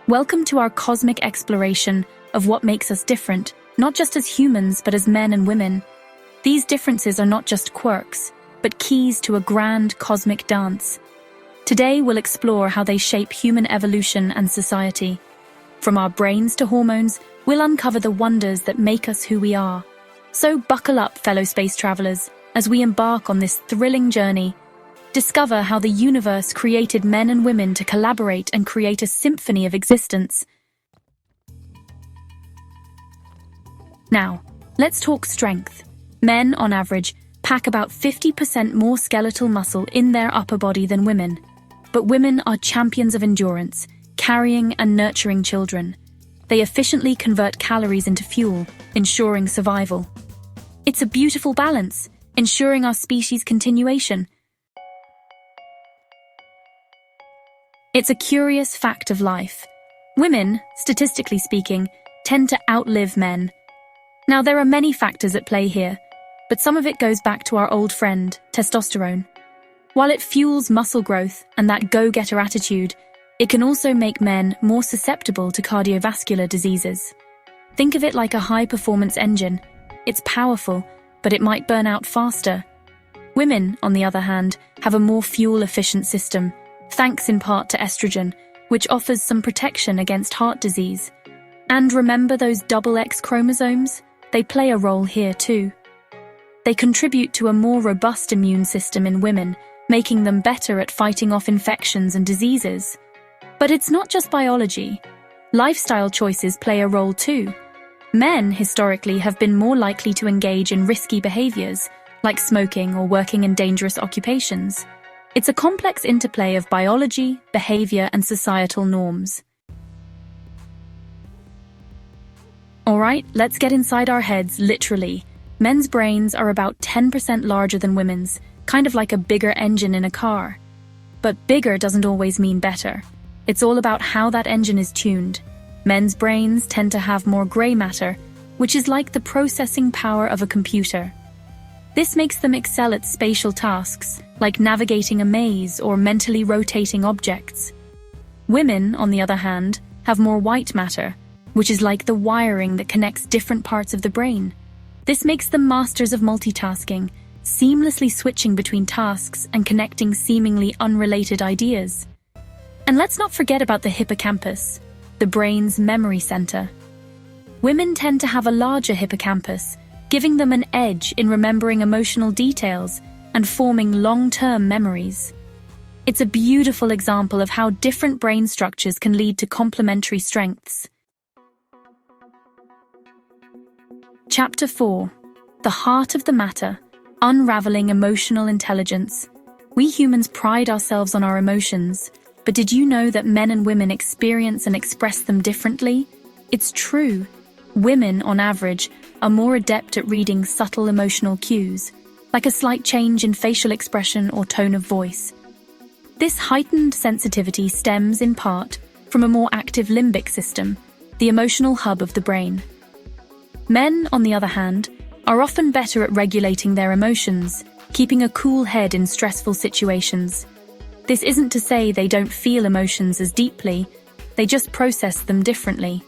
Welcome to our cosmic exploration of what makes us different, not just as humans, but as men and women. These differences are not just quirks, but keys to a grand cosmic dance. Today, we'll explore how they shape human evolution and society. From our brains to hormones, we'll uncover the wonders that make us who we are. So buckle up, fellow space travelers, as we embark on this thrilling journey. Discover how the universe created men and women to collaborate and create a symphony of existence. Now, let's talk strength. Men, on average, pack about 50% more skeletal muscle in their upper body than women. But women are champions of endurance, carrying and nurturing children. They efficiently convert calories into fuel, ensuring survival. It's a beautiful balance, ensuring our species' continuation. It's a curious fact of life. Women, statistically speaking, tend to outlive men. Now, there are many factors at play here, but some of it goes back to our old friend, testosterone. While it fuels muscle growth and that go-getter attitude, it can also make men more susceptible to cardiovascular diseases. Think of it like a high-performance engine. It's powerful, but it might burn out faster. Women, on the other hand, have a more fuel-efficient system, thanks in part to estrogen, which offers some protection against heart disease. And remember those double X chromosomes? They play a role here too. They contribute to a more robust immune system in women, making them better at fighting off infections and diseases. But it's not just biology. Lifestyle choices play a role too. Men, historically, have been more likely to engage in risky behaviors, like smoking or working in dangerous occupations. It's a complex interplay of biology, behavior, and societal norms. Alright, let's get inside our heads, literally. Men's brains are about 10% larger than women's, kind of like a bigger engine in a car. But bigger doesn't always mean better. It's all about how that engine is tuned. Men's brains tend to have more gray matter, which is like the processing power of a computer. This makes them excel at spatial tasks, like navigating a maze or mentally rotating objects. Women, on the other hand, have more white matter, which is like the wiring that connects different parts of the brain. This makes them masters of multitasking, seamlessly switching between tasks and connecting seemingly unrelated ideas. And let's not forget about the hippocampus, the brain's memory center. Women tend to have a larger hippocampus, giving them an edge in remembering emotional details and forming long-term memories. It's a beautiful example of how different brain structures can lead to complementary strengths. Chapter 4. The Heart of the Matter, Unraveling Emotional Intelligence. We humans pride ourselves on our emotions, but did you know that men and women experience and express them differently? It's true. Women, on average, are more adept at reading subtle emotional cues, like a slight change in facial expression or tone of voice. This heightened sensitivity stems, in part, from a more active limbic system, the emotional hub of the brain. Men, on the other hand, are often better at regulating their emotions, keeping a cool head in stressful situations. This isn't to say they don't feel emotions as deeply, they just process them differently.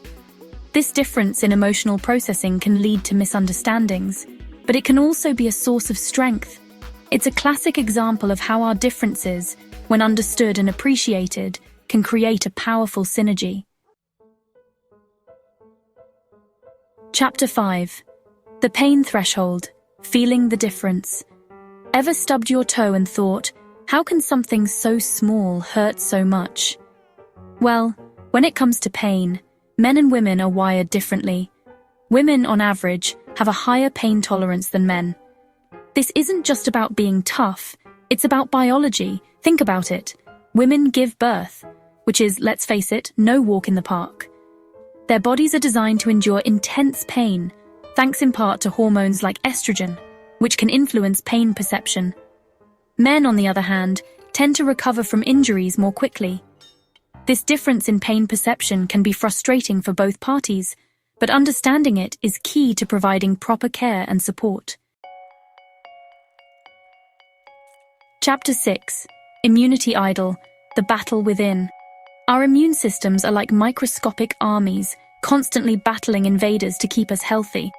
This difference in emotional processing can lead to misunderstandings, but it can also be a source of strength. It's a classic example of how our differences, when understood and appreciated, can create a powerful synergy. Chapter 5. The Pain Threshold, Feeling the Difference. Ever stubbed your toe and thought, how can something so small hurt so much? Well, when it comes to pain, men and women are wired differently. Women, on average, have a higher pain tolerance than men. This isn't just about being tough, it's about biology. Think about it. Women give birth, which is, let's face it, no walk in the park. Their bodies are designed to endure intense pain, thanks in part to hormones like estrogen, which can influence pain perception. Men, on the other hand, tend to recover from injuries more quickly. This difference in pain perception can be frustrating for both parties, but understanding it is key to providing proper care and support. Chapter 6. Immunity Idol, The Battle Within. Our immune systems are like microscopic armies, constantly battling invaders to keep us healthy.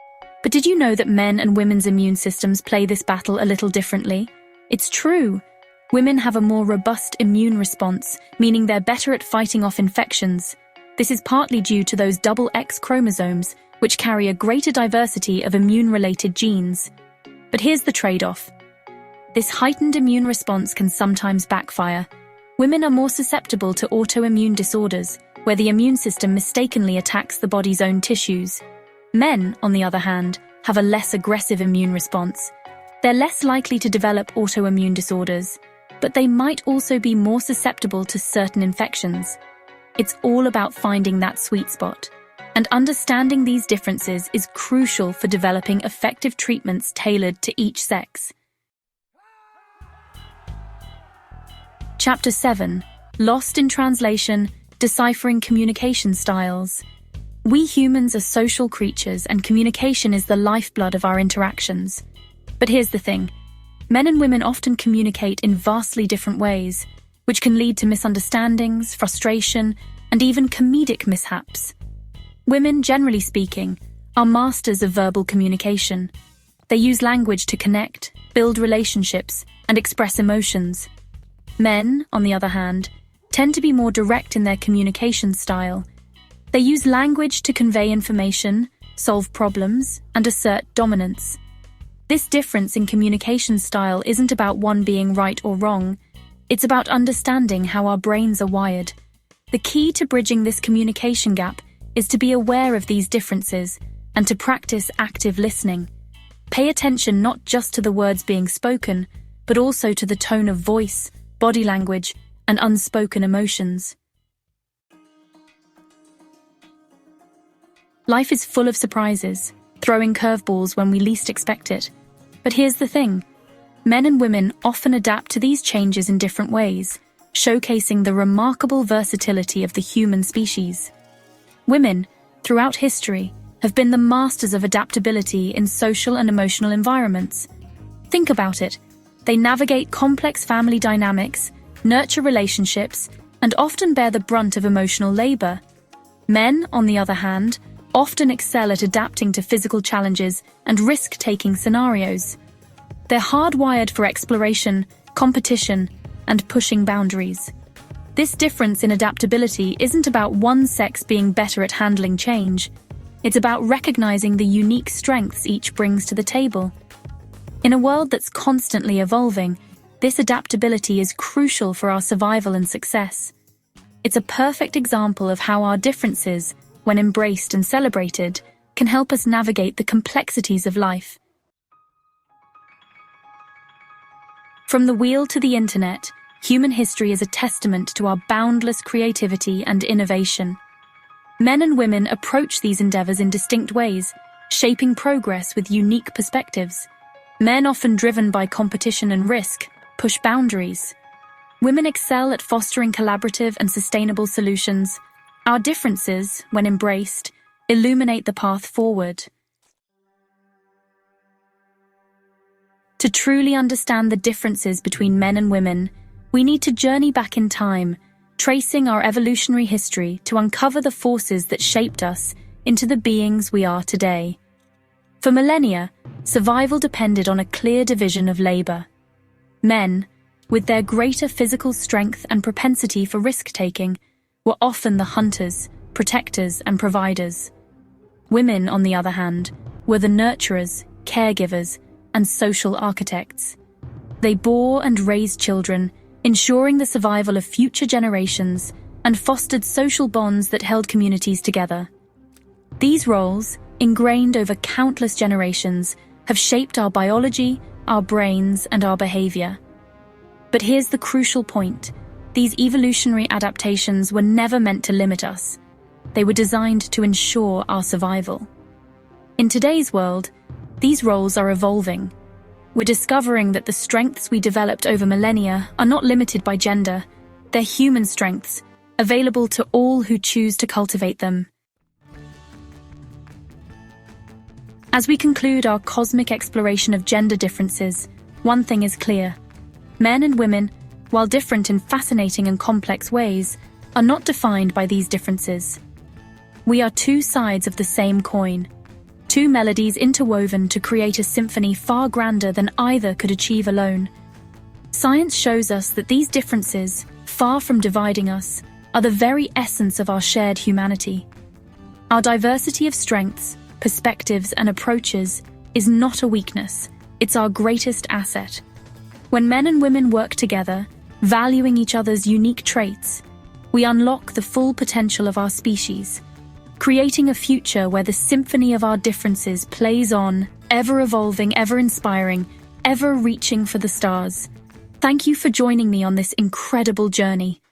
But did you know that men and women's immune systems play this battle a little differently? It's true. Women have a more robust immune response, meaning they're better at fighting off infections. This is partly due to those double X chromosomes, which carry a greater diversity of immune-related genes. But here's the trade-off. This heightened immune response can sometimes backfire. Women are more susceptible to autoimmune disorders, where the immune system mistakenly attacks the body's own tissues. Men, on the other hand, have a less aggressive immune response. They're less likely to develop autoimmune disorders, but they might also be more susceptible to certain infections. It's all about finding that sweet spot, and understanding these differences is crucial for developing effective treatments tailored to each sex. Chapter 7. Lost in Translation, Deciphering Communication Styles. We humans are social creatures, and communication is the lifeblood of our interactions. But here's the thing. Men and women often communicate in vastly different ways, which can lead to misunderstandings, frustration, and even comedic mishaps. Women, generally speaking, are masters of verbal communication. They use language to connect, build relationships, and express emotions. Men, on the other hand, tend to be more direct in their communication style. They use language to convey information, solve problems, and assert dominance. This difference in communication style isn't about one being right or wrong. It's about understanding how our brains are wired. The key to bridging this communication gap is to be aware of these differences and to practice active listening. Pay attention not just to the words being spoken, but also to the tone of voice, body language, and unspoken emotions. Life is full of surprises, throwing curveballs when we least expect it. But here's the thing. Men and women often adapt to these changes in different ways, showcasing the remarkable versatility of the human species. Women, throughout history, have been the masters of adaptability in social and emotional environments. Think about it. They navigate complex family dynamics, nurture relationships, and often bear the brunt of emotional labor. Men, on the other hand, often excel at adapting to physical challenges and risk-taking scenarios. They're hardwired for exploration, competition, and pushing boundaries. This difference in adaptability isn't about one sex being better at handling change. It's about recognizing the unique strengths each brings to the table. In a world that's constantly evolving, this adaptability is crucial for our survival and success. It's a perfect example of how our differences, when embraced and celebrated, can help us navigate the complexities of life. From the wheel to the internet, human history is a testament to our boundless creativity and innovation. Men and women approach these endeavors in distinct ways, shaping progress with unique perspectives. Men, often driven by competition and risk, push boundaries. Women excel at fostering collaborative and sustainable solutions. Our differences, when embraced, illuminate the path forward. To truly understand the differences between men and women, we need to journey back in time, tracing our evolutionary history to uncover the forces that shaped us into the beings we are today. For millennia, survival depended on a clear division of labor. Men, with their greater physical strength and propensity for risk-taking, were often the hunters, protectors, and providers. Women, on the other hand, were the nurturers, caregivers, and social architects. They bore and raised children, ensuring the survival of future generations, and fostered social bonds that held communities together. These roles, ingrained over countless generations, have shaped our biology, our brains, and our behavior. But here's the crucial point. These evolutionary adaptations were never meant to limit us. They were designed to ensure our survival. In today's world, these roles are evolving. We're discovering that the strengths we developed over millennia are not limited by gender. They're human strengths, available to all who choose to cultivate them. As we conclude our cosmic exploration of gender differences, one thing is clear. Men and women, while different in fascinating and complex ways, are not defined by these differences. We are two sides of the same coin, two melodies interwoven to create a symphony far grander than either could achieve alone. Science shows us that these differences, far from dividing us, are the very essence of our shared humanity. Our diversity of strengths, perspectives, and approaches is not a weakness, it's our greatest asset. When men and women work together, valuing each other's unique traits, we unlock the full potential of our species, creating a future where the symphony of our differences plays on, ever evolving, ever inspiring, ever reaching for the stars. Thank you for joining me on this incredible journey.